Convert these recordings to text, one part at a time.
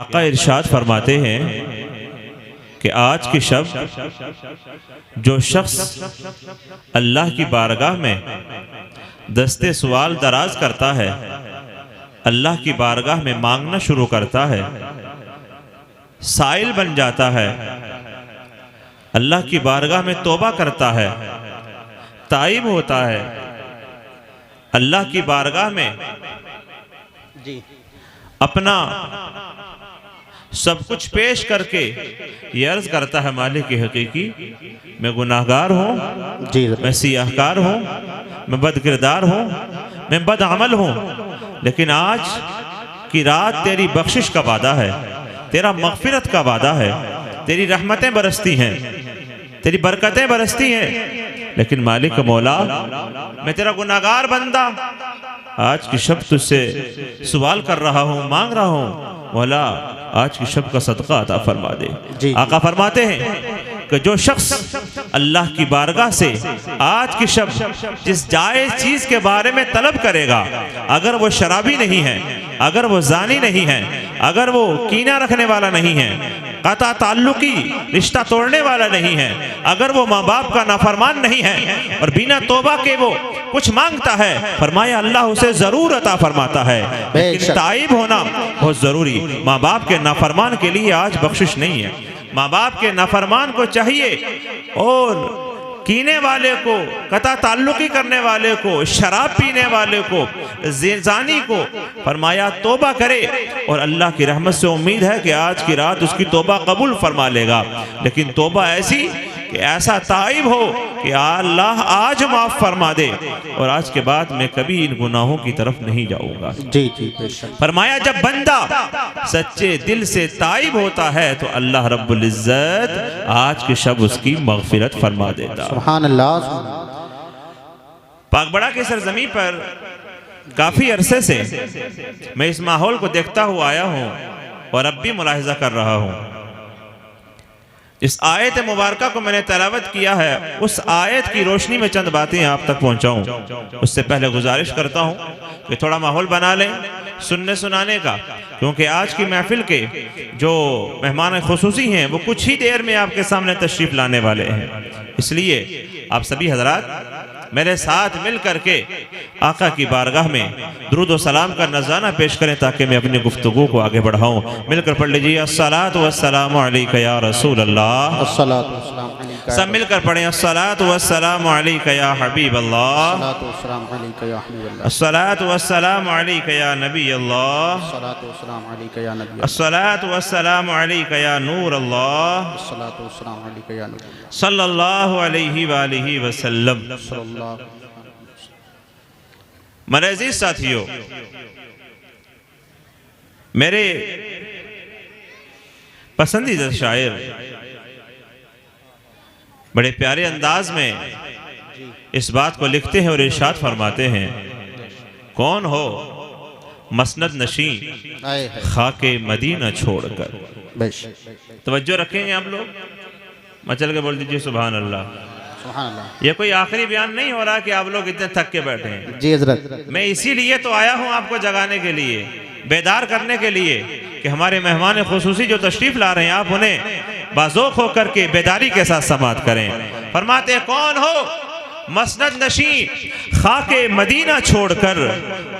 आका इरशाद फरमाते हैं कि आज के शब जो शख्स अल्लाह की बारगाह में दस्ते सवाल दराज करता है, अल्लाह की बारगाह में मांगना शुरू करता है, साइल बन जाता है, अल्लाह की बारगाह में तौबा करता है, ताइब होता है, अल्लाह की बारगाह में जी अपना सब कुछ पेश करके ये अर्ज करता है, मालिक की हकीकी मैं गुनाहगार हूँ, जी मैं सियाहकार हूँ, मैं बदकिरदार हूँ, मैं बदअमल हूँ, लेकिन आज की रात तेरी बख्शिश का वादा है, तेरा मगफिरत का वादा है, तेरी रहमतें बरसती हैं, तेरी बरकतें बरसती हैं, लेकिन मालिक मौला मैं तेरा गुनाहगार बंदा आज की शब तुझसे सवाल कर रहा हूँ, मांग रहा हूँ, मौला आज की शब का सदका अता फरमा दे। आका फरमाते हैं कि जो शख्स अल्लाह की बारगाह से आज की शब जिस जायज़ चीज़ के बारे में तलब करेगा, अगर वो शराबी नहीं है, अगर वो जानी नहीं है, अगर वो कीना रखने वाला नहीं है, कता ताल्लुकी रिश्ता तोड़ने वाला नहीं है, अगर वो माँ बाप का नाफरमान नहीं है और बिना तौबा के वो कुछ मांगता है, फरमाया अल्लाह उसे जरूर अता फरमाता है, लेकिन ताइब होना बहुत जरूरी। माँ बाप के नाफरमान के लिए आज बख्शिश नहीं है। माँ बाप के नाफरमान को चाहिए और कीने वाले को, कता ताल्लुकी करने वाले को, शराब पीने वाले को, ज़ानी को फरमाया तौबा करे, और अल्लाह की रहमत से उम्मीद है कि आज की रात उसकी तौबा कबूल फरमा लेगा, लेकिन तौबा ऐसी कि ऐसा ताइब हो कि अल्लाह आज माफ़ फरमा दे और आज के बाद मैं कभी इन गुनाहों की तरफ नहीं जाऊंगा। जी जी फरमाया जब बंदा सच्चे दिल से ताइब होता है तो अल्लाह रब्बुल इज्जत आज के शब उसकी मगफिरत फरमा देता। सुभान अल्लाह। पाकबड़ा की सरजमी पर काफ़ी अरसे से मैं इस माहौल को देखता हुआ आया हूँ और अब भी मुलाहिजा कर रहा हूँ। इस आयत मुबारका को मैंने तलावत किया है, उस आयत की रोशनी में चंद बातें आप तक पहुंचाऊं। उससे पहले गुजारिश करता हूं कि थोड़ा माहौल बना लें सुनने सुनाने का, क्योंकि आज की महफिल के जो मेहमान खुसूसी हैं वो कुछ ही देर में आपके सामने तशरीफ लाने वाले हैं। इसलिए आप सभी हजरात मेरे साथ मिल करके आका की बारगाह में दुरूद व सलाम का नज़राना पेश करें ताकि मैं अपनी गुफ्तगू को आगे बढ़ाऊं। मिलकर पढ़ लीजिए अस्सलातु वस्सलामु अलैका या रसूल अल्लाह। सब मिलकर पढ़ें अस्सलातु वस्सलामु अलैका या हबीब अल्लाह, अस्सलातु वस्सलामु अलैका या नबी अल्लाह, अस्सलातु वस्सलामु अलैका या नूर अल्लाह, सल्लल्लाहु अलैहि वालिहि वसल्लम। मेरे अजीज साथियों, मेरे पसंदीदा शायर बड़े प्यारे अंदाज में इस बात को लिखते हैं और इरशाद फरमाते हैं, कौन हो मसनद नशी खाके मदीना छोड़कर। तवज्जो रखेंगे आप लोग, मचल के बोल दीजिए सुभान अल्लाह। ये कोई आखिरी बयान नहीं हो रहा कि आप लोग इतने थक के बैठे हैं। जी हजरत, मैं इसीलिए तो आया हूं आपको जगाने के लिए, बेदार करने के लिए कि हमारे मेहमान खुसूसी जो तशरीफ ला रहे हैं आप उन्हें बाज़ौक़ होकर के बेदारी के साथ समाअत करें। फरमाते कौन हो मसनद नशी खाके मदीना छोड़कर,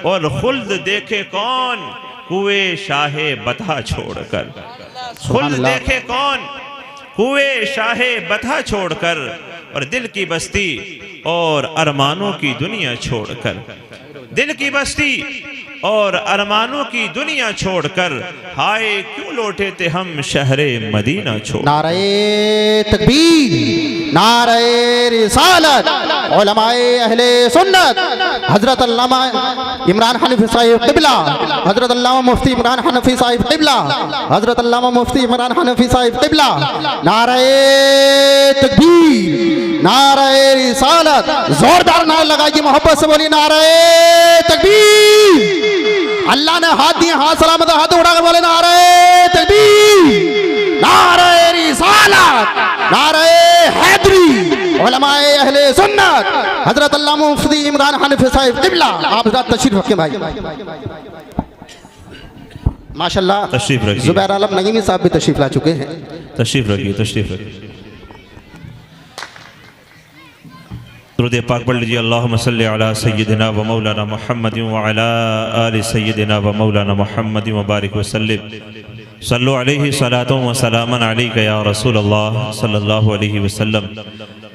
और खुल्द देखे कौन कुए शाहे बता छोड़कर। खुल्द देखे कौन कुए शाहे बता छोड़कर, और दिल की बस्ती और अरमानों की दुनिया छोड़कर, दिल की बस्ती और अरमानों की दुनिया छोड़कर, हाय क्यों लौटे थे हम शहरे मदीना छोड़। नारे तकबीर, नारे रिसालत, उलमाए अहले सुन्नत, हजरत अल्लामा इमरान हनफी साहिब क़िबला, हजरत अल्लामा मुफ्ती इमरान हनफी साहिब क़िबला, हजरत अल्लामा मुफ्ती इमरान हनफी साहिब क़िबला। नारे तकबीर, नारे रिसालत, जोरदार नारा लगाइए, मोहब्बत से बोलिए नारे तकबीर। अल्लाह ने हाथ दिए, हाथ सलामत, हाथ उठाकर बोले नारे तकबीर, नारे रिसालत, नारे हैदरी, उलमाए अहले सुन्नत, हजरत अल्लामा मुफ्ती इमरान हनफी साहिब क़िबला। आप हजरत तशरीफ रखें भाई। माशाल्लाह तशरीफ रखिए। जुबैर आलम नईमी साहब भी तशरीफ ला चुके हैं। तशरीफ रखिए, तशरीफ रखिए। दुरूद पाक पढ़ लीजिए। अल्लाहुम्मा सल्लि अला सय्यिदिना व मौलाना मुहम्मद व अला आलि सय्यिदिना व मौलाना मुहम्मद व बारिक व सल्लिम। सल्लु अलैहि सलातु व सलामन अलैका या रसूल अल्लाह सल्लल्लाहु अलैहि वसल्लम।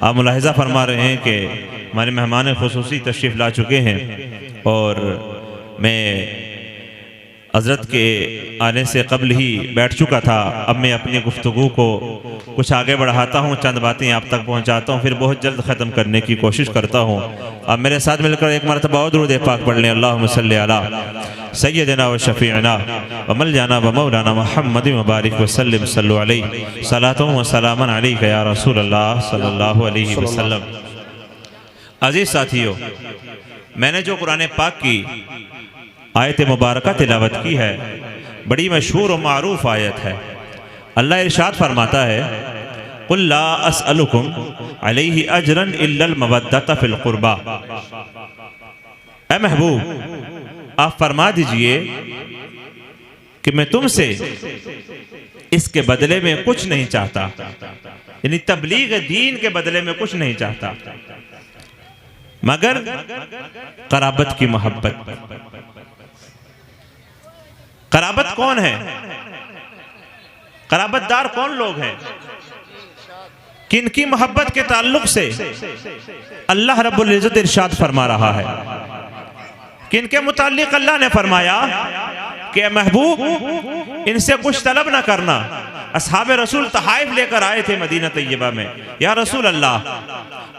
आप मुलाहिज़ा फरमा रहे हैं कि हमारे मेहमान खुसूसी तशरीफ़ ला चुके हैं और मैं हज़रत के आने से कबल ही बैठ चुका था। अब मैं अपनी गुफ्तगू को कुछ आगे बढ़ाता हूँ, चंद बातें आप तक पहुँचाता हूँ, फिर बहुत जल्द ख़त्म करने की कोशिश करता हूँ। अब मेरे साथ मिलकर एक मरतबा और दुरूद पाक पढ़ लें। अल्लाहुम्मा सल्लि अला सय्यदिना व शफ़ीअना व मौलाना व मौलाना मुहम्मद व बारिक व सल्लिम। सल्लु अलैहि सलातु व सलामन अलैका या रसूल अल्लाह सल्लल्लाहु अलैहि वसल्लम। अजीज़ साथियों, मैंने जो कुरान पाक की आयत मुबारका तिलावत की है, बड़ी मशहूर और मारूफ आयत है। अल्लाह इरशाद फरमाता है, कुल ला अस्अलुकुम अलैहि अजरन इल्लल मवद्दत फिल कुर्बा। ऐ महबूब, आप फरमा दीजिए कि मैं तुमसे इसके बदले में कुछ नहीं चाहता, यानी तबलीग दीन के बदले में कुछ नहीं चाहता मगर कराबत की मोहब्बत। कराबत कौन है? कराबतदार कौन लोग हैं? किनकी मोहब्बत के ताल्लुक से अल्लाह रब्बुल इज्जत इरशाद फरमा रहा है? किनके मुताल्लिक अल्लाह ने फरमाया कि महबूब इनसे कुछ तलब ना करना। असहाबे रसूल तहाइफ लेकर आए थे मदीना तैयबा में। या रसूल अल्लाह,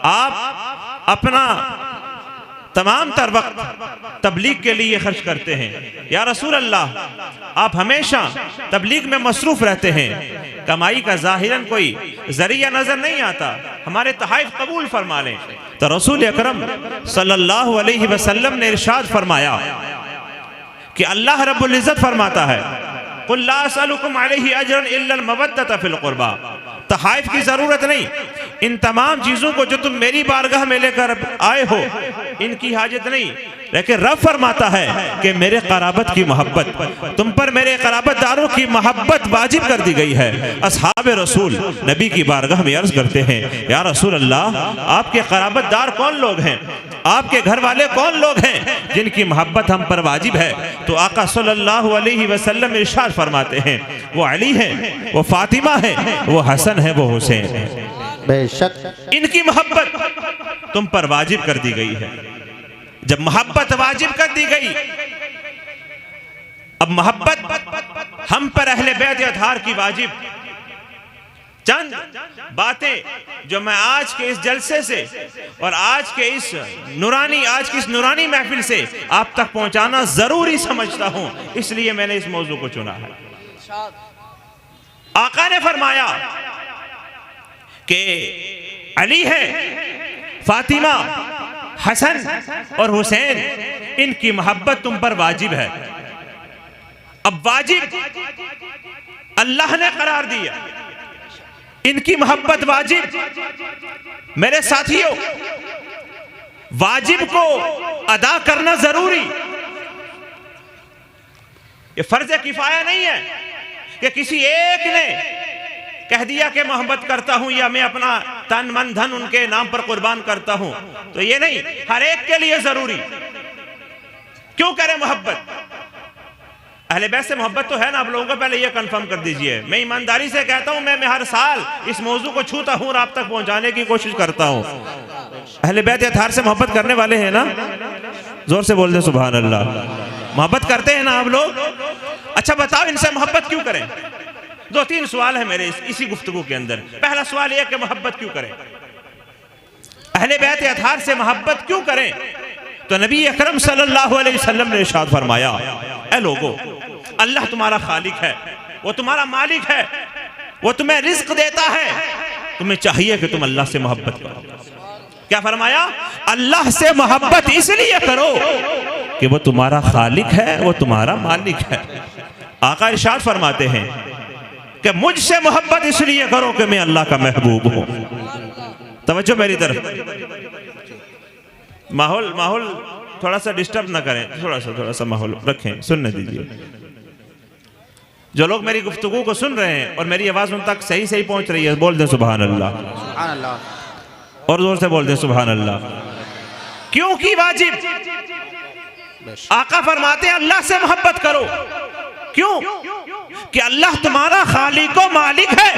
आप अपना तमाम तर वक्त तबलीग के लिए खर्च करते हैं। या रसूल अल्लाह, आप हमेशा तबलीग में मसरूफ रहते हैं, कमाई का ज़ाहिरन कोई जरिया नजर नहीं आता, हमारे तहाइफ कबूल फरमा लें। तो रसूल अकरम सल्लल्लाहु अलैहि वसल्लम ने इरशाद फरमाया कि अल्लाह रब्बुल इज्जत फरमाता है, कुल ला असअलुकुम अलैहि अजरन इल्लल मवद्दत फिल कुर्बा। तहाइफ की जरूरत नहीं, इन तमाम चीजों को जो तुम मेरी बारगाह में लेकर आए हो इनकी हाजत नहीं, लेकिन रब फरमाता है कि मेरे कराबत की मोहब्बत, तुम पर मेरे कराबतदारों की मोहब्बत वाजिब कर दी गई है। असहाबे रसूल नबी की बारगाह में अर्ज करते हैं, या रसूल अल्लाह, आपके कराबतदार कौन लोग हैं? आपके घर वाले कौन लोग हैं जिनकी मोहब्बत हम पर वाजिब है? तो आका सल्लल्लाहु अलैहि वसल्लम इरशाद फरमाते हैं, वो अली हैं, वो फातिमा है, वो हसन है, वो हुसैन है। बेशक इनकी मोहब्बत तुम पर वाजिब कर दी गई है। जब मोहब्बत वाजिब कर दी गई, अब मोहब्बत हम पर अहले बैत अतहार की वाजिब। चंद बातें जो मैं आज के इस जलसे से और आज की इस नुरानी महफिल से आप तक पहुंचाना जरूरी समझता हूं, इसलिए मैंने इस मौजू को चुना है। आका ने फरमाया कि अली है, फातिमा, हसन और हुसैन, इनकी मोहब्बत तुम पर वाजिब है। अब वाजिब अल्लाह ने करार दिया, इनकी मोहब्बत वाजिब। मेरे साथियों, वाजिब को अदा करना जरूरी, ये फर्ज किफाया नहीं है कि किसी एक ने कह दिया कि मोहब्बत करता हूं या मैं अपना तन मन धन उनके नाम पर कुर्बान करता हूं, तो ये नहीं, हर एक के लिए जरूरी। क्यों करें मोहब्बत? अहले बैत से मोहब्बत तो है ना, आप लोगों को पहले ये कंफर्म कर दीजिए। मैं ईमानदारी से कहता हूं, मैं हर साल इस मौजू को छूता हूं और आप तक पहुंचाने की कोशिश करता हूं। अहले बैत अतहार से मोहब्बत करने वाले हैं ना? जोर से बोल दे सुभान अल्लाह। मोहब्बत करते हैं ना आप लोग? अच्छा बताओ, इनसे मोहब्बत क्यों करें? दो तीन सवाल है मेरे इसी गुफ्तगू के अंदर। पहला सवाल यह कि मोहब्बत क्यों करें? अहले बैत अतहार से मोहब्बत क्यों करें? तो नबी अकरम सल्लल्लाहु अलैहि वसल्लम ने इरशाद फरमाया, ऐ लोगो, अल्लाह तुम्हारा खालिक है, वो तुम्हारा मालिक है, वो तुम्हें रिज्क देता है, तुम्हें चाहिए कि तुम अल्लाह से मोहब्बत करो। क्या फरमाया? अल्लाह से मोहब्बत इसलिए करो कि वो तुम्हारा खालिक है, वो तुम्हारा मालिक है। आका इरशाद फरमाते हैं कि मुझसे मोहब्बत इसलिए करो कि मैं अल्लाह का महबूब हूं। तवज्जो मेरी तरफ। माहौल थोड़ा सा डिस्टर्ब ना करें, थोड़ा सा माहौल रखें, सुनने दीजिए। जो लोग मेरी गुफ्तगू को सुन रहे हैं और मेरी आवाज़ उन तक सही सही पहुंच रही है, बोल दें सुभान अल्लाह, सुभान अल्लाह। और जोर से बोल दें सुभान अल्लाह। क्योंकि वाजिब, आका फरमाते हैं अल्लाह से मोहब्बत करो। क्यों? कि अल्लाह तुम्हारा खालिक व मालिक है,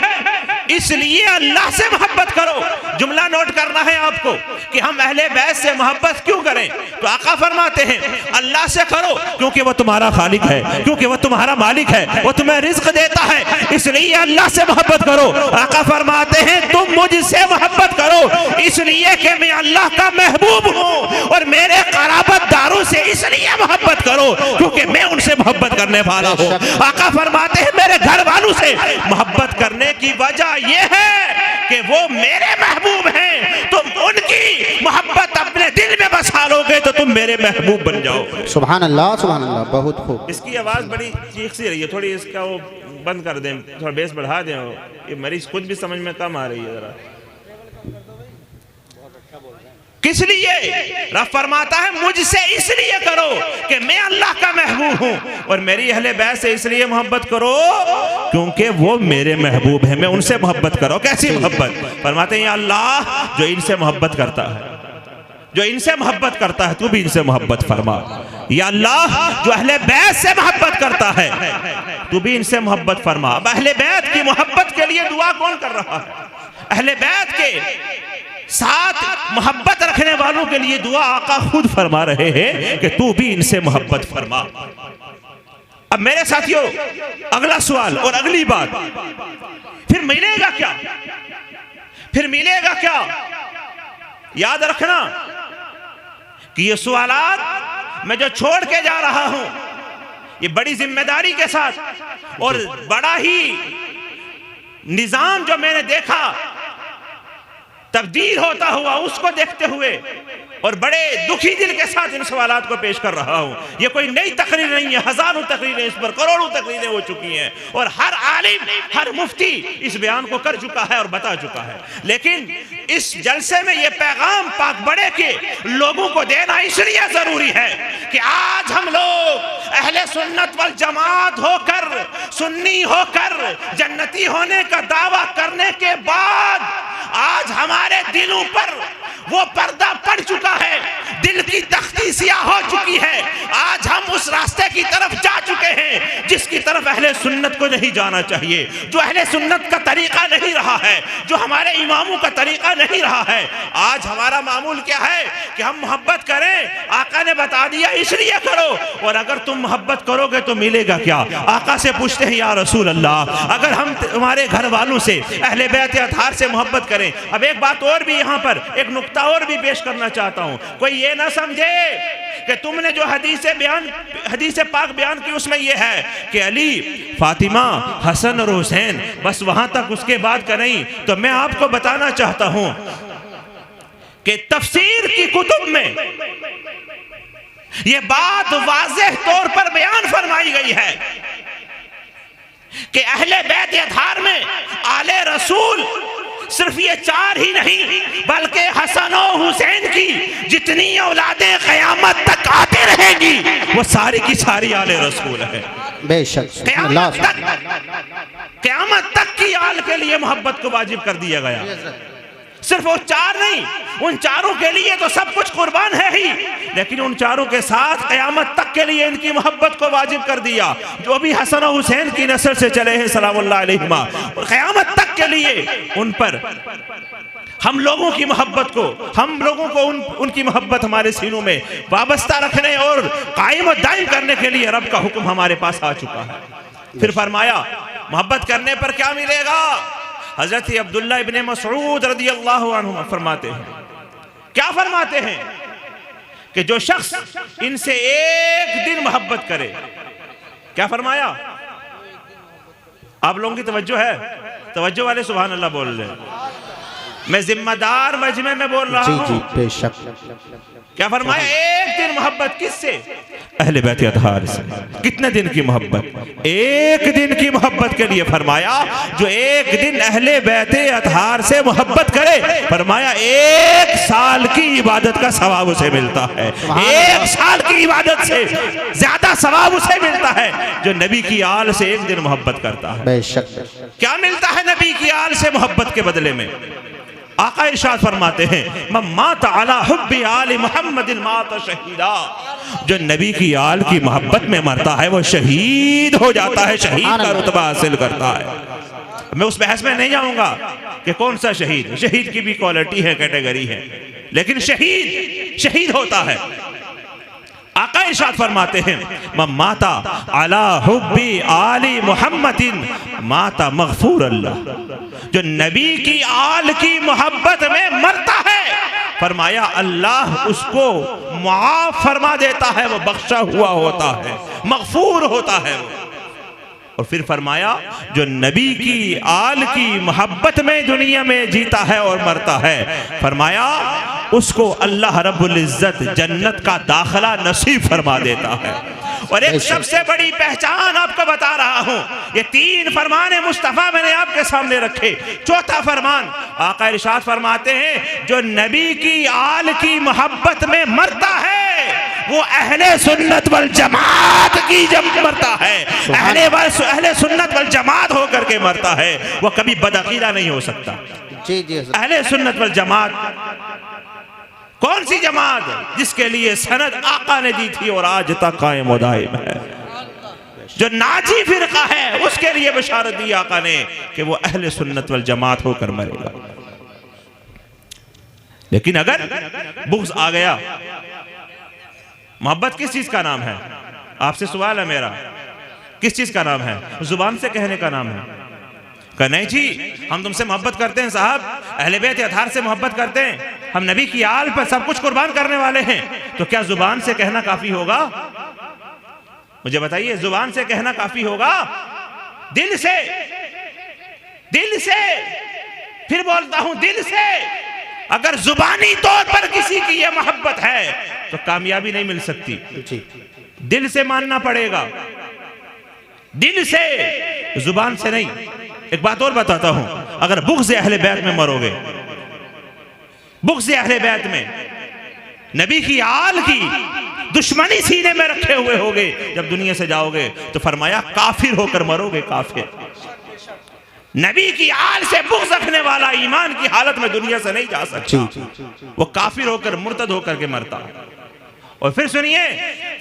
इसलिए अल्लाह से मोहब्बत करो। जुमला नोट करना है आपको कि हम अहले बैत से मोहब्बत क्यों करें। तो आका फरमाते हैं अल्लाह से करो क्योंकि वो तुम्हारा खालिक है, क्योंकि वो तुम्हारा मालिक है, वो तुम्हें रिज्क देता है, इसलिए अल्लाह से मोहब्बत करो। आका फरमाते हैं तुम मुझसे मोहब्बत करो इसलिए कि मैं अल्लाह का महबूब हूँ, और मेरे क़राबतदारों से इसलिए मोहब्बत करो क्योंकि मैं उनसे मोहब्बत करने वाला हूँ। आका फरमाते हैं मेरे घर वालों से मोहब्बत करने की वजह यह है कि वो मेरे महबूब हैं। तुम उनकी मोहब्बत अपने दिल में बसा लोगे तो तुम मेरे महबूब बन जाओ। सुभान अल्लाह, सुभान अल्लाह, बहुत खूब। इसकी आवाज़ बड़ी चीख सी रही है, थोड़ी इसका वो बंद कर दें, थोड़ा बेस बढ़ा दें। ये मरीज खुद भी समझ में कम आ रही है जरा। किस लिए? रब फरमाता है मुझसे इसलिए करो कि मैं अल्लाह का महबूब हूं, और मेरी अहले बैत से इसलिए मोहब्बत करो क्योंकि वो मेरे महबूब हैं, मैं उनसे मोहब्बत करो। कैसी मोहब्बत? फरमाते हैं या अल्लाह जो इनसे मोहब्बत करता है, जो इनसे मोहब्बत करता है तू भी इनसे मोहब्बत फरमा। या अल्लाह जो अहले बैत से मोहब्बत करता है तू भी इनसे मोहब्बत फरमा। अब अहले बैत की मोहब्बत के लिए दुआ कौन कर रहा है? अहले बैत के साथ मोहब्बत रखने वालों के लिए दुआ आका खुद फरमा रहे हैं कि तू भी इनसे मोहब्बत फरमा। अब मेरे साथियों अगला सवाल और अगली बात, फिर मिलेगा क्या? फिर मिलेगा क्या? याद रखना कि ये सवालात मैं जो छोड़ के जा रहा हूं ये बड़ी जिम्मेदारी के साथ और बड़ा ही निजाम जो मैंने देखा तब्दील होता हुआ उसको देखते हुए और बड़े दुखी दिल के साथ इन सवालात को पेश कर रहा हूं। ये कोई नई तकरीर नहीं है, हजारों तकरीरें इस पर, करोड़ों तकरीरें हो चुकी हैं और हर आलिम हर मुफ्ती इस बयान को कर चुका है और बता चुका है। लेकिन इस जलसे में ये पैगाम पाक बड़े के लोगों को देना इसलिए जरूरी है कि आज हम लोग अहले सुन्नत वल जमात होकर, सुन्नी होकर जन्नती होने का दावा करने के बाद आज हमारे दिलों पर वो पर्दा पड़ चुका है, दिल की तख्ती सियाह हो चुकी है। आज हम उस रास्ते की तरफ जा चुके हैं जिसकी तरफ अहले सुन्नत को नहीं जाना चाहिए, जो अहले सुन्नत का तरीका नहीं रहा है, जो हमारे इमामों का तरीका नहीं रहा है। आज हमारा मामूल क्या है कि हम मोहब्बत करें, आका ने बता दिया इसलिए करो, और अगर तुम मोहब्बत करोगे तो मिलेगा क्या? आका से पूछते हैं या रसूल अल्लाह अगर हम तुम्हारे घर वालों से अहले बैत अतहार से मोहब्बत करें। अब एक बात और भी यहाँ पर, एक नुक्ता और भी पेश करना चाहता हूँ, कोई ये ना समझे कि तुमने जो हदीस पाक बयान की उसमें यह है कि अली, फातिमा, हसन और हुसैन, बस वहां तक, उसके बाद का नहीं। तो मैं आपको बताना चाहता हूं कि तफसीर की कुतुब में यह बात वाज़ेह तौर पर बयान फरमाई गई है कि अहले बैत अतहार में आले रसूल सिर्फ ये चार ही नहीं बल्कि हसन और हुसैन की जितनी औलादें क़यामत तक आती रहेंगी वो सारी की सारी आले रसूल है। बेशक क़यामत तक की आल के लिए मोहब्बत को वाजिब कर दिया गया। सिर्फ वो चार नहीं, उन चारों के लिए तो सब कुछ कुर्बान है ही, लेकिन उन चारों के साथ क़यामत तक के लिए इनकी मोहब्बत को वाजिब कर दिया। जो भी हसन और हुसैन की नस्ल से चले हैं सलामुल्लाह अलैहिमा, और क़यामत तक के लिए उन पर हम लोगों की मोहब्बत को, हम लोगों को उनकी मोहब्बत हमारे सीनों में वाबस्ता रखने और कायम और दायम करने के लिए रब का हुक्म हमारे पास आ चुका है। फिर फरमाया मोहब्बत करने पर क्या मिलेगा? हजरत अब्दुल्ला इब्ने मसऊद रदियल्लाहु अन्हु फरमाते हैं, क्या फरमाते हैं कि जो शख्स इनसे एक दिन मोहब्बत करे, क्या फरमाया? आप लोगों की तवज्जो है? तवज्जो वाले सुभान अल्लाह बोल रहे हैं। मैं जिम्मेदार मजमे में बोल रहा हूं। बेशक। क्या फरमाया? एक दिन मोहब्बत किससे? अहले बैत अतहार से। कितने दिन की मोहब्बत? एक दिन की मोहब्बत के लिए फरमाया जो एक दिन अहले बैत अतहार से मोहब्बत करे, फरमाया 1 साल की इबादत का सवाब उसे मिलता है। 1 साल की इबादत से ज्यादा सवाब उसे मिलता है जो नबी की आल से एक दिन मोहब्बत करता है। बेशक। क्या मिलता है नबी की आल से मोहब्बत के बदले में? आका इरशाद फरमाते हैं मात अला हुब्बी आल मुहम्मद मात शहीदा, जो नबी की आल की मोहब्बत में मरता है वो शहीद हो जाता है, शहीद का रुतबा हासिल करता है। मैं उस बहस में नहीं जाऊंगा कि कौन सा शहीद, शहीद की भी क्वालिटी है, कैटेगरी है, लेकिन शहीद शहीद होता है। आका इरशाद फरमाते हैं माता अला हुब्बी आली मुहम्मदिन माता मगफूर अल्लाह, जो नबी की आल की मोहब्बत में मरता है, फरमाया अल्लाह उसको मुआफ फरमा देता है, वो बख्शा हुआ होता है, मगफूर होता है वो। और फिर फरमाया जो नबी की आल की मोहब्बत में दुनिया में जीता है और मरता है, फरमाया उसको अल्लाह रब्बुल इज्जत जन्नत का दाखिला नसीब फरमा देता है। और एक सबसे बड़ी पहचान आपको बता रहा हूं, ये 3 फरमान मुस्तफ़ा मैंने आपके सामने रखे। चौथा फरमान आका इरशाद फरमाते हैं जो नबी की आल की मोहब्बत में मरता है वो अहले सुन्नत वल जमात की जब मरता है, अहले सुन्नत वल जमात होकर के मरता है, वो कभी बदअकीदा नहीं हो सकता। जी जी। अहले सुन्नत वल जमात कौन सी जमात? जिसके लिए सनद आका ने दी थी और आज तक कायम दायम है। जो नाजी फिरका है उसके लिए बशारत दी आका ने कि वो अहले सुन्नत वल जमात होकर मरेगा। लेकिन अगर बुग़्ज़ आ गया, मोहब्बत किस चीज का नाम है? आपसे सवाल है मेरा, किस चीज का नाम है? जुबान से कहने का नाम है? नहीं जी हम तुमसे मोहब्बत करते हैं साहब, अहले बैत अतहार से मोहब्बत करते हैं, हम नबी की आल पर सब कुछ कुर्बान करने वाले हैं, तो क्या जुबान से कहना काफी होगा? मुझे बताइए, जुबान से कहना काफी होगा? दिल से, दिल से, फिर बोलता हूं दिल से। अगर जुबानी तौर पर किसी की यह मोहब्बत है तो कामयाबी नहीं मिल सकती, दिल से मानना पड़ेगा, दिल से, जुबान से नहीं। एक बात और बताता हूं, अगर बुग़्ज़ अहले बैत में मरोगे, बुग़्ज़ अहले बैत में नबी की आल की दुश्मनी सीने में रखे हुए होगे, जब दुनिया से जाओगे तो फरमाया काफिर होकर मरोगे, काफिर। नबी की आल से बुग़्ज़ रखने वाला ईमान की हालत में दुनिया से नहीं जा सकता, वो काफिर होकर मुर्तद होकर के मरता। और फिर सुनिए,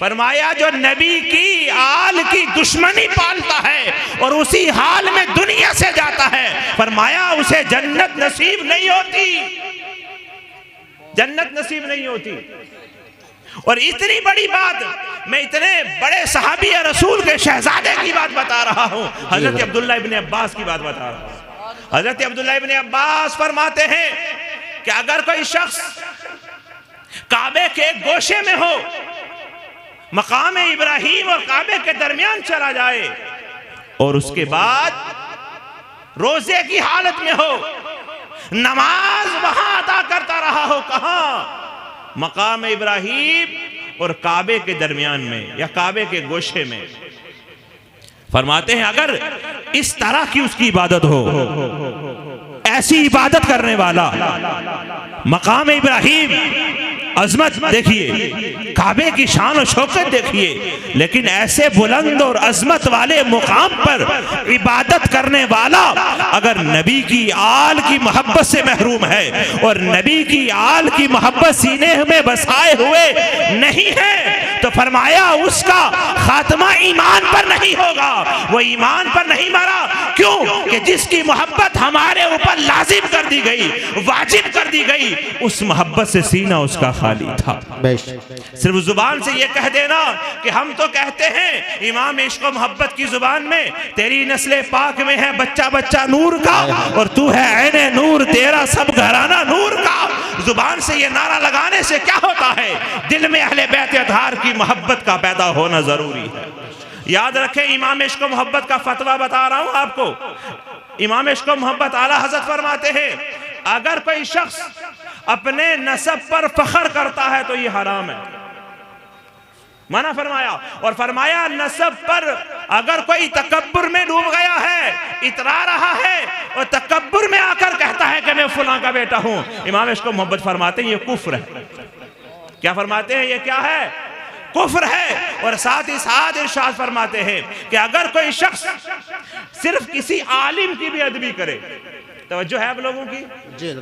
फरमाया जो नबी की आल की दुश्मनी पालता है और उसी हाल में दुनिया से जाता है, फरमाया उसे जन्नत नसीब नहीं होती, जन्नत नसीब नहीं होती। और इतनी बड़ी बात, मैं इतने बड़े सहाबी रसूल के शहजादे की बात बता रहा हूं, हजरत अब्दुल्लाह इब्ने अब्बास की बात बता रहा हूं। हजरत अब्दुल्लाह इब्ने अब्बास फरमाते हैं कि अगर कोई शख्स काबे के गोशे में हो, मकाम इब्राहिम और काबे के दरमियान चला जाए और उसके बाद रोजे की हालत में हो, नमाज वहां अदा करता रहा हो, कहां? मकाम इब्राहिम और काबे के दरमियान में या काबे के गोशे में। फरमाते हैं अगर इस तरह की उसकी इबादत हो, ऐसी इबादत करने वाला, मकाम इब्राहिम अजमत देखिए, काबे की शान और शौकत देखिए, लेकिन ऐसे बुलंद और अजमत वाले मुकाम पर इबादत करने वाला अगर नबी की आल की मोहब्बत से महरूम है और नबी की आल की मोहब्बत सीने में बसाए हुए नहीं है, तो फरमाया उसका खात्मा ईमान पर नहीं होगा, वो ईमान पर नहीं मरा। क्यों? कि जिसकी मोहब्बत हमारे ऊपर लाजिम कर दी गई, वाजिब कर दी गई, उस मोहब्बत से सीना उसका खाली था। सिर्फ जुबान से ये कह देना कि हम तो कहते हैं इमाम इश्क व मोहब्बत की जुबान में तेरी नस्ले पाक में है बच्चा बच्चा नूर का और तू है ऐने नूर, तेरा सब घराना नूर का। जुबान से ये नारा लगाने से क्या होता है? दिल में अहले बैत अतहार की मोहब्बत का पैदा होना जरूरी है। याद रखें, इमाम इश्क व मोहब्बत का फतवा बता रहा हूं आपको। इमाम इश्क व मोहब्बत आला हज़रत फरमाते हैं अगर कोई शख्स अपने नसब पर फख्र करता है तो ये हराम है। मना फरमाया। और फरमाया नसब पर अगर कोई तकब्बुर में डूब गया है, इतरा रहा है और तकब्बुर में आकर कहता है कि मैं फलां का बेटा हूं, इमाम इसको मोहब्बत फरमाते हैं ये कुफ्र है। क्या फरमाते हैं? ये क्या है? कुफ्र है। और साथ ही साथ इरशाद फरमाते हैं कि अगर कोई शख्स सिर्फ किसी आलिम की भी अदबी करे, तवज्जो है आप लोगों की? जी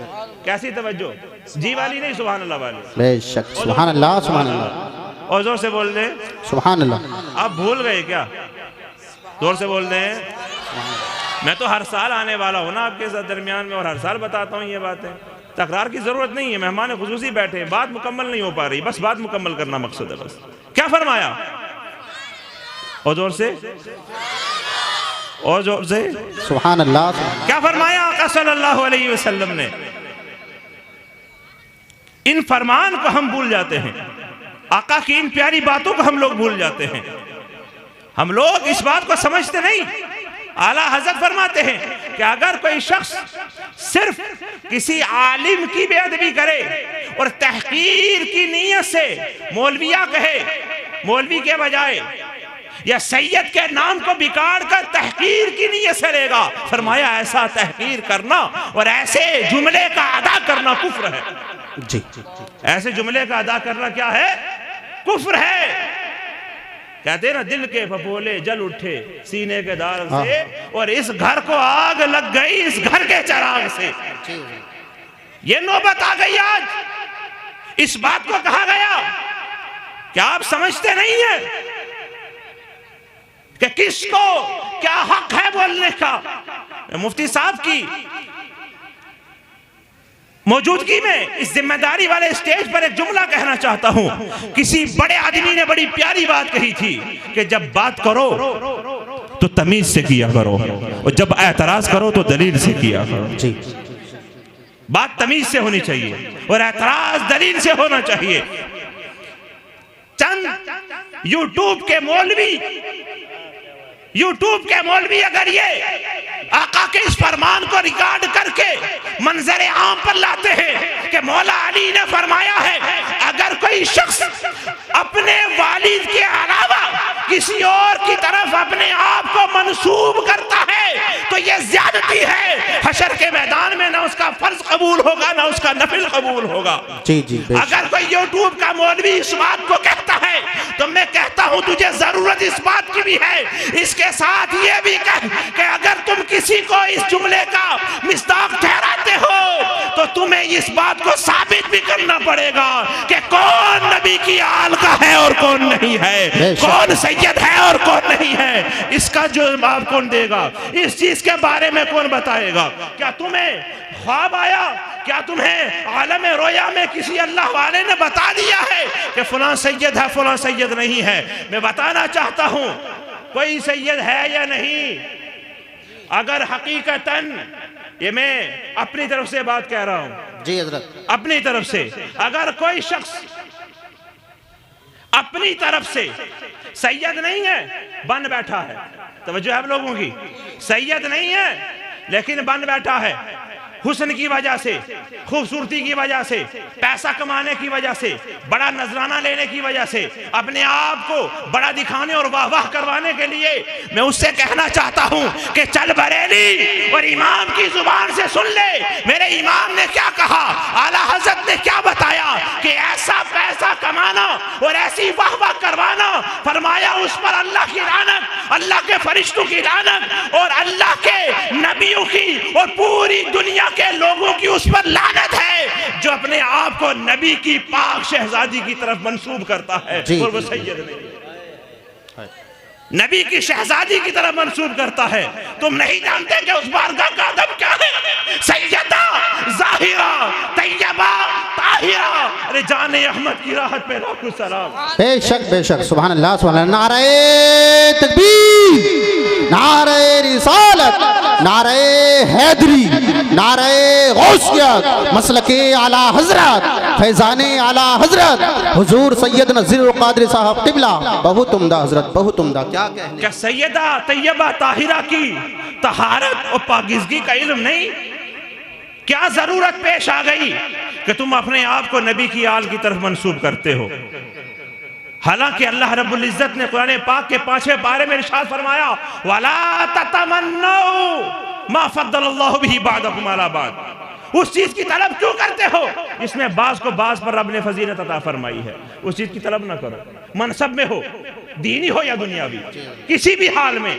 कैसी तवज्जो? जी वाली नहीं, सुभान अल्लाह वाली। बेशक, सुभान अल्लाह, सुभान अल्लाह। और जोर से बोल दें, सुभान अल्लाह। आप भूल गए क्या? जोर से बोल दें। मैं तो हर साल आने वाला हूँ ना आपके साथ दरमियान में, और हर साल बताता हूँ ये बातें। तकरार की जरूरत नहीं है, मेहमान खुसूसी बैठे, बात मुकम्मल नहीं हो पा रही, बस बात मुकम्मल करना मकसद है। बस क्या फरमाया? और जोर से, और जोर से सुभान अल्लाह। क्या फरमाया आका सल्लल्लाहु अलैहि वसल्लम ने? इन फरमान को हम भूल जाते हैं, आका की इन प्यारी बातों को हम लोग भूल जाते हैं। हम लोग इस बात को समझते नहीं। आला हजरत फरमाते हैं कि अगर कोई शख्स सिर्फ किसी आलिम की बेअदबी करे और तहकीर की नीयत से मौलविया कहे, मौलवी के बजाय, या सैयद के नाम को बिगाड़ कर तहकीर की नीयत से लेगा, फरमाया ऐसा तहकीर करना और ऐसे जुमले का अदा करना कुफ्र है। जी, ऐसे जुमले का अदा करना क्या है? कुफ्र है। कहते हैं ना, दिल के फफोले जल उठे सीने के दाग से, और इस घर को आग लग गई इस घर के चिराग से। ये नौबत आ गई आज, इस बात को कहा गया। क्या आप समझते नहीं है कि किसको क्या हक है बोलने का? मुफ्ती साहब की मौजूदगी में इस जिम्मेदारी वाले स्टेज पर एक जुमला कहना चाहता हूं। किसी बड़े आदमी ने बड़ी प्यारी बात कही थी कि जब बात करो तो तमीज से किया करो, और जब एतराज करो तो दलील से किया करो। जी, बात तमीज से होनी चाहिए और एतराज दलील से होना चाहिए। चंद यूट्यूब के मौलवी अगर ये आका के इस फरमान को रिकॉर्ड करके मंजर आम पर लाते हैं कि मौला अली ने फरमाया है, अगर कोई शख्स अपने वालिद के अलावा किसी और की तरफ अपने आप को मंसूब करता है तो ये ज्यादती है। हशर के मैदान में ना उसका फर्ज कबूल होगा ना उसका नफिल कबूल होगा। जी जी। अगर कोई यूट्यूब का मौलवी इस बात को कहता है तो मैं कहता हूं तुझे जरूरत इस बात की भी है, इसके साथ ये भी कह कि अगर तुम किसी को इस जुमले का मिस्दाक ठहराते हो तो तुम्हें इस बात को साबित भी करना पड़ेगा कि कौन नबी की आल का है और कौन नहीं है, कौन सैयद है और कौन नहीं है। इसका जवाब कौन देगा? इस चीज के बारे में कौन बताएगा? क्या तुम्हें ख्वाब आया? क्या तुम्हें आलम रोया में किसी अल्लाह वाले ने बता दिया है कि फलां सैयद है फलां सैयद नहीं है? मैं बताना चाहता हूं कोई सैयद है या नहीं। अगर हकीकतन, ये मैं अपनी तरफ से बात कह रहा हूं जी हजरत, अपनी तरफ से, अगर कोई शख्स अपनी तरफ से सैयद नहीं है बन बैठा है, तवज्जो है आप लोगों की, सैयद नहीं है लेकिन बन बैठा है हुस्न की वजह से, खूबसूरती की वजह से, पैसा कमाने की वजह से, बड़ा नजराना लेने की वजह से, अपने आप को बड़ा दिखाने और वाह वाह करवाने के लिए मैं उससे कहना चाहता हूं कि चल बरेली और इमाम की जुबान से सुन ले मेरे इमाम ने क्या कहा, आला हजरत ने क्या बताया कि ऐसा पैसा कमाना और ऐसी वाह वाह करवाना, फरमाया उस पर अल्लाह की लानत, अल्लाह के फरिश्तों की लानत और अल्लाह के नबियों की और पूरी दुनिया के लोगों की उस पर लानत है जो अपने आप को नबी की पाक शहजादी की तरफ मंसूब करता है और वो सैयद नहीं है, नबी की शहजादी की तरफ मंसूब करता है। तुम नहीं जानते कि उस बारगाह का अदब क्या है? सैयदा ज़ाहिरा तैयबा ताहिरा, अरे जाने अहमद की राहत पे लाखों सलाम। बेशक बेशक, सुभान अल्लाह सुभान अल्लाह। नारे तकबीर, नारे रिसालत, नारे हैदरी, नारे गौसियत, मसलके आला हजरत, फैजाने आला हजरत हुजूर सैयद नज़ीर क़ादरी साहब क़िबला। बहुत उम्दा हजरत, बहुत उम्दा। क्या सैयदा तैयबा ताहिरा की तहारत और पाकीज़गी का इल्म नहीं? क्या जरूरत पेश आ गई कि तुम अपने आप को नबी की आल की तरफ मंसूब करते हो? हालांकि अल्लाह रब्बुल इज्जत ने कुरान पाक के 5वें पारे में इरशाद फरमाया, वला ततमन्नौ मा फद्दलल्लाहु बिही बादकुम अला बाद। उस चीज की तलब क्यों करते हो जिसमें बाज को बाज पर रब ने फजीलत अता फरमाई है। उस चीज की तलब ना करो, मनसब में हो, दीनी हो या दुनियावी, किसी भी हाल में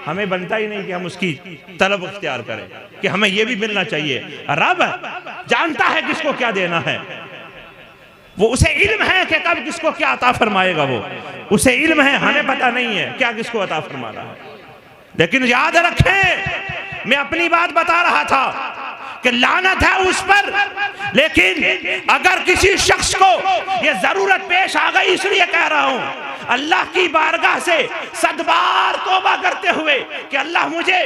हमें बनता ही नहीं कि हम उसकी तलब इख्तियार करें कि हमें यह भी मिलना चाहिए। रब जानता है किसको क्या देना है, वो उसे इल्म है कि कब किसको क्या अता फरमाएगा, वो उसे इल्म है, हमें पता नहीं है क्या किसको अता फरमाना है। लेकिन याद रखें, मैं अपनी बात बता रहा था कि लानत है उस पर, लेकिन अगर किसी शख्स को यह जरूरत पेश आ गई, इसलिए कह रहा हूं, अल्लाह की बारगाह से सदबार तौबा करते हुए कि अल्लाह मुझे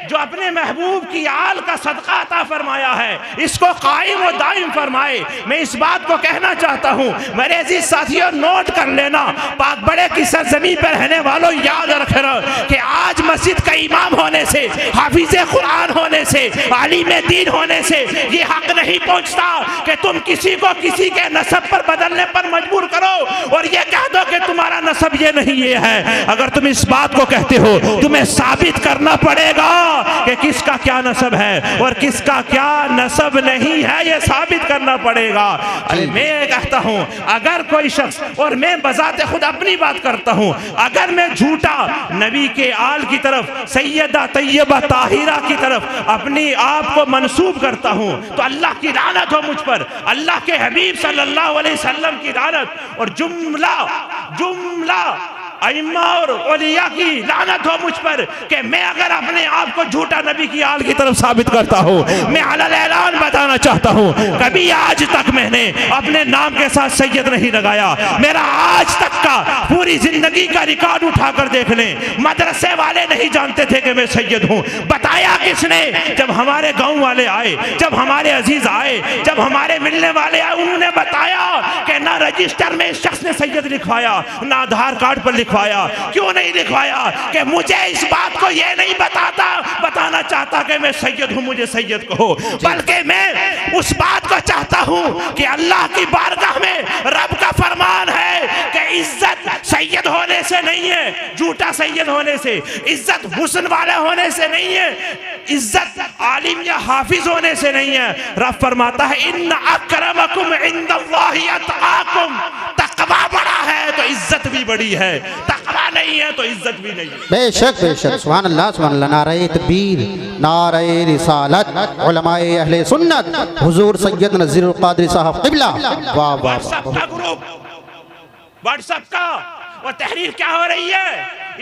जो अपने महबूब की आल का सदका अता फरमाया है इसको कायम और दायम फरमाए। मैं इस बात को कहना चाहता हूँ, मेरे अजीज साथियों नोट कर लेना, पाक बड़े की सरजमीन पर रहने वालों याद रखना कि आज मस्जिद का इमाम होने से, हाफिज कुरान होने से, आलिम दीन होने से ये हक नहीं पहुँचता कि तुम किसी को किसी के नसब पर बदलने पर मजबूर करो और ये कह दो कि तुम्हारा नसब ये नहीं ये है। अगर तुम इस बात को कहते हो, तुम्हें साबित करना पड़ेगा कि किसका क्या नसब है और किसका क्या नसब नहीं है, ये साबित करना पड़ेगा। अरे मैं कहता हूं, अगर कोई शख्स, और मैं बजाते खुद अपनी बात करता हूं, अगर मैं झूठा नबी के आल की तरफ, सैयदा तैयबा ताहिरा की तरफ अपनी आप को मंसूब करता हूं तो अल्लाह की लानत हो मुझ पर, अल्लाह के हबीब सल्लल्लाहु अलैहि वसल्लम की लानत और जुमला अइम्मा और औलिया की लानत हो मुझ पर कि मैं अगर अपने आप को झूठा नबी की आल की तरफ साबित करता हूँ। मैं अलल ऐलान बताना चाहता हूँ, कभी आज तक मैंने अपने नाम के साथ सैयद नहीं लगाया। मेरा आज तक का पूरी जिंदगी का रिकॉर्ड उठाकर देख लें, मदरसे वाले नहीं जानते थे कि मैं सैयद हूँ। बताया किसने? जब हमारे गाँव वाले आए, जब हमारे अजीज आए, जब हमारे मिलने वाले आए, उन्होंने बताया कि ना रजिस्टर में इस शख्स ने सैयद लिखवाया, ना आधार कार्ड पर लिखवाया। क्यों नहीं लिखवाया? कि मुझे इस बात को ये नहीं बताना चाहता कि मैं सैयद हूं, मुझे सैयद कहो, बल्कि मैं उस बात को चाहता हूं कि अल्लाह की बारगाह में रब का फरमान है कि इज्जत सैयद होने से नहीं है, झूठा सैयद होने से, इज्जत हुस्न वाले होने से नहीं है, इज्जत आलिम या हाफिज होने से नहीं है। रब फरमाता है इन्ना अक्रमकुम इंदल्लाहि अतकाकुम, तकवा बड़ा है तो इज्जत भी बड़ी है, तकवा नहीं है तो इज्जत भी नहीं है। बेशक बेशक, सुभान अल्लाह सुभान अल्लाह। नारे तकबीर, नारे रिसालत, उलमाए अहले सुन्नत, हुजूर सैयद नज़ीरुल क़ादरी साहब क़िबला। वाह वाह। व्हाट्सएप का ग्रुप, व्हाट्सएप का वो तहरीर क्या हो रही है,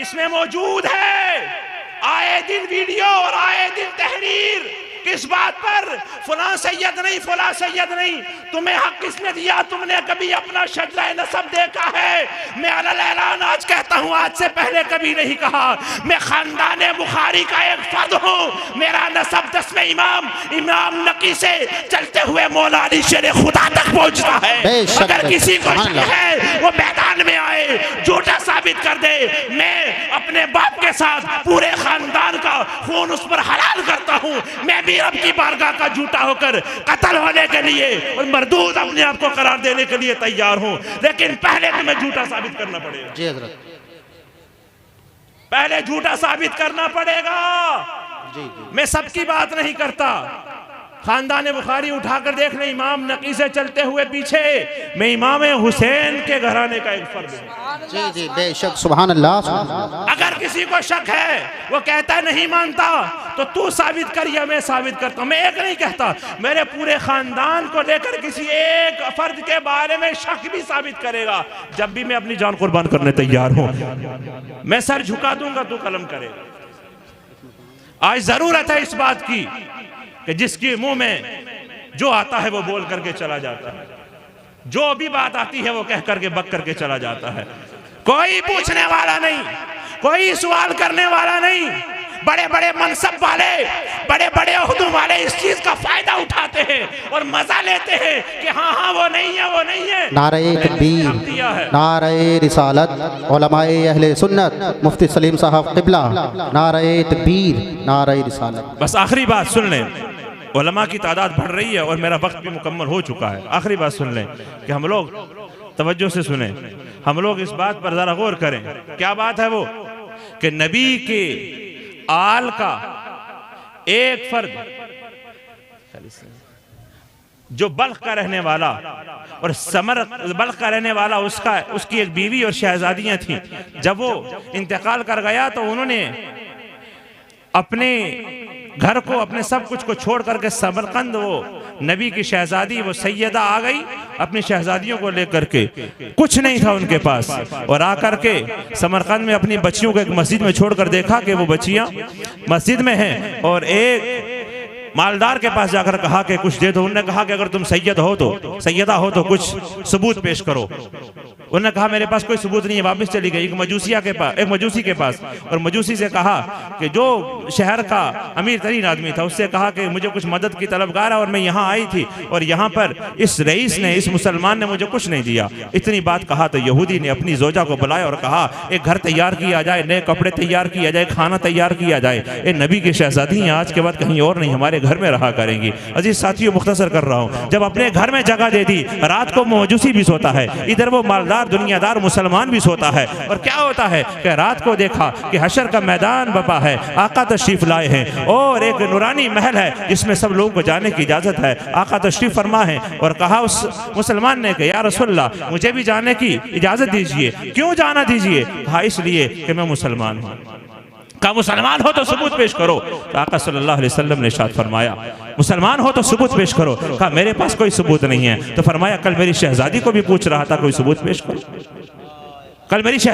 इसमें मौजूद है आए दिन वीडियो और आए दिन तहरीर। किस बात पर? फला सैयद नहीं, फला सैयद नहीं। तुम्हें हक किसने दिया? तुमने कभी अपना शजरा नसब देखा है? मैं अलल ऐलान आज कहता हूँ, आज से पहले कभी नहीं कहा, मैं खानदान बुखारी का एक फर्द हूँ। मेरा नसब 10वें इमाम नकी से चलते हुए मौला अली शेर खुदा तक पहुँचता है। अगर किसी को है वो मैदान में आए, झूठा साबित कर दे। मैं अपने बाप के साथ पूरे खानदान का खून उस पर हलाल करता हूँ। मैं रब की बारगाह का झूठा होकर कत्ल होने के लिए और मरदूद अपने आप को करार देने के लिए तैयार हूं, लेकिन पहले तुम्हें झूठा साबित करना पड़ेगा। जी हज़रत, पहले झूठा साबित करना पड़ेगा। जी। मैं सबकी बात नहीं करता, खानदान बुखारी उठाकर देख ले, इमाम नकी से चलते हुए पीछे मैं इमाम हुसैन के घराने का एक फर्द हूं। जी जी बेशक, सुभान अल्लाह। अगर किसी को शक है, वो कहता है नहीं मानता, तो तू साबित कर या मैं साबित करता हूं। मैं एक नहीं कहता, मेरे पूरे खानदान को लेकर किसी एक फर्द के बारे में शक भी साबित करेगा, जब भी मैं अपनी जान कुर्बान करने तैयार हूं। मैं सर झुका दूंगा, तू कलम करेगा। आज जरूरत है इस बात की कि जिसके मुंह में जो आता है वो बोल करके चला जाता है, जो भी बात आती है वो कह करके बक करके चला जाता है। कोई पूछने वाला नहीं, कोई सवाल करने वाला नहीं। बड़े बड़े मनसब वाले, बड़े बड़े ओहदों वाले इस चीज का फायदा उठाते हैं और मजा लेते हैं कि हाँ हाँ वो नहीं है, वो नहीं है। नारे तकबीर, नारे रिसालत, उलमाए अहले सुन्नत, मुफ्ती सलीम साहब क़िबला। नारे तकबीर, नारे रिसालत। बस आखिरी बात सुन लें, उलमा की तादाद बढ़ रही है और मेरा वक्त भी मुकम्मल हो चुका है। आखिरी बात सुन लें कि हम लोग तवज्जो से सुने, हम लोग इस बात पर जरा गौर करें। क्या बात है वो कि नबी के आल का एक फर्द जो बल्ख का रहने वाला और समर बल्ख का रहने वाला, उसकी एक बीवी और शहजादियां थीं। जब वो इंतकाल कर गया तो उन्होंने अपने घर को, अपने सब कुछ को छोड़ करके समरकंद, वो नबी की शहजादी, वो सैयदा आ गई अपनी शहजादियों को लेकर के। कुछ नहीं था उनके पास, और आकर के समरकंद में अपनी बच्चियों को एक मस्जिद में छोड़कर देखा कि वो बच्चियां मस्जिद में हैं, और एक मालदार के पास जाकर कहा कि कुछ दे दो। उन्होंने कहा कि अगर तुम सैयदा हो तो कुछ सबूत पेश करो। उन्होंने कहा मेरे पास कोई सबूत नहीं है, वापस चली गई एक मजूसी के पास, और मजूसी से कहा कि जो शहर का अमीर तरीन आदमी था, उससे कहा कि मुझे कुछ मदद की तलबगार है और मैं यहाँ आई थी, और यहाँ पर इस रईस ने, इस मुसलमान ने मुझे कुछ नहीं दिया। इतनी बात कहा तो यहूदी ने अपनी जोजा को बुलाया और कहा एक घर तैयार किया जाए, नए कपड़े तैयार किया जाए, खाना तैयार किया जाए। ये नबी की शहजादी आज के बाद कहीं और नहीं, हमारे घर में रहा करेंगी। अजीज साथियों, मुख्तसर कर रहा हूँ, जब अपने घर में जगह दे दी, रात को मजूसी भी सोता है, इधर वो मालदार दुनियादार मुसलमान भी सोता है। और क्या होता है कि रात को देखा कि हशर का मैदान बपा है, आका तशरीफ लाए हैं, और एक नूरानी महल है जिसमें सब लोगों को जाने की इजाजत है। आका तशरीफ फरमा है, और कहा उस मुसलमान ने कि या रसूलल्लाह, मुझे भी जाने की इजाजत दीजिए। क्यों जाना दीजिए? कहा इसलिए कि मैं मुसलमान हूँ। कहा मुसलमान हो तो सबूत पेश करो। तो आका सल्लल्लाहु अलैहि वसल्लम ने इरशाद फरमाया मुसलमान हो तो सबूत पेश करो। कहा मेरे पास कोई सबूत नहीं है। तो फरमाया कल मेरी शहजादी को भी पूछ रहा था, कोई सबूत पेश करो। कल मेरी